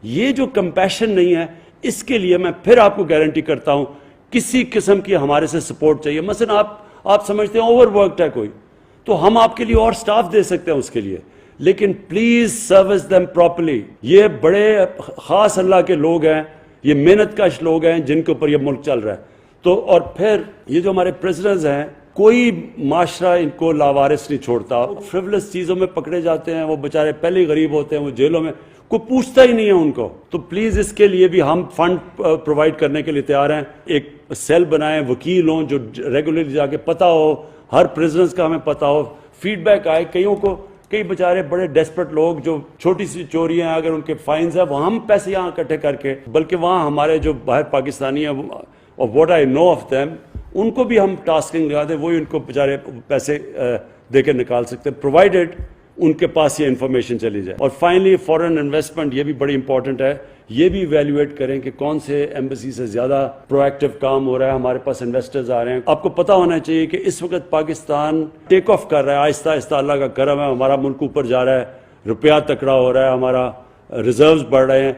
یہ جو کمپیشن نہیں ہے، اس کے لیے میں پھر آپ کو گارنٹی کرتا ہوں کسی قسم کی ہمارے سے سپورٹ چاہیے. مثلا آپ سمجھتے ہیں اوور ورکڈ ہے کوئی، تو ہم آپ کے لیے اور سٹاف دے سکتے ہیں اس کے لیے، لیکن پلیز سروس دیم پراپرلی. یہ بڑے خاص اللہ کے لوگ ہیں، یہ محنت کش لوگ ہیں جن کے اوپر یہ ملک چل رہا ہے. تو اور پھر یہ جو ہمارے پریزنرز ہیں، کوئی معاشرہ ان کو لاوارث نہیں چھوڑتا. فریولس چیزوں میں پکڑے جاتے ہیں، وہ بیچارے پہلے ہی غریب ہوتے ہیں، وہ جیلوں میں، کوئی پوچھتا ہی نہیں ہے ان کو. تو پلیز اس کے لیے بھی ہم فنڈ پرووائڈ کرنے کے لیے تیار ہیں. ایک سیل بنائیں، وکیل ہوں جو ریگولرلی جا کے پتہ ہو، ہر پریزنرز کا ہمیں پتہ ہو، فیڈ بیک آئے. کئی بیچارے بڑے ڈیسپریٹ لوگ جو چھوٹی سی چوریاں اگر ان کے فائنز ہیں، وہ ہم پیسے یہاں اکٹھے کر کے، بلکہ وہاں ہمارے جو باہر پاکستانی ہیں، اور what I know of them, ان کو بھی ہم ٹاسکنگ لگا دیں، وہی ان کو بیچارے پیسے دے کے نکال سکتے ہیں، پرووائڈیڈ ان کے پاس یہ انفارمیشن چلی جائے. اور فائنلی فورن انویسٹمنٹ، یہ بھی بڑی امپورٹنٹ ہے. یہ بھی ایویلویٹ کریں کہ کون سے ایمبیسی سے زیادہ پرو ایکٹیو کام ہو رہا ہے، ہمارے پاس انویسٹرز آ رہے ہیں. آپ کو پتہ ہونا چاہیے کہ اس وقت پاکستان ٹیک آف کر رہا ہے، آہستہ آہستہ اللہ کا کرم ہے، ہمارا ملک اوپر جا رہا ہے، روپیہ تکڑا ہو رہا ہے، ہمارا ریزروز بڑھ رہے ہیں.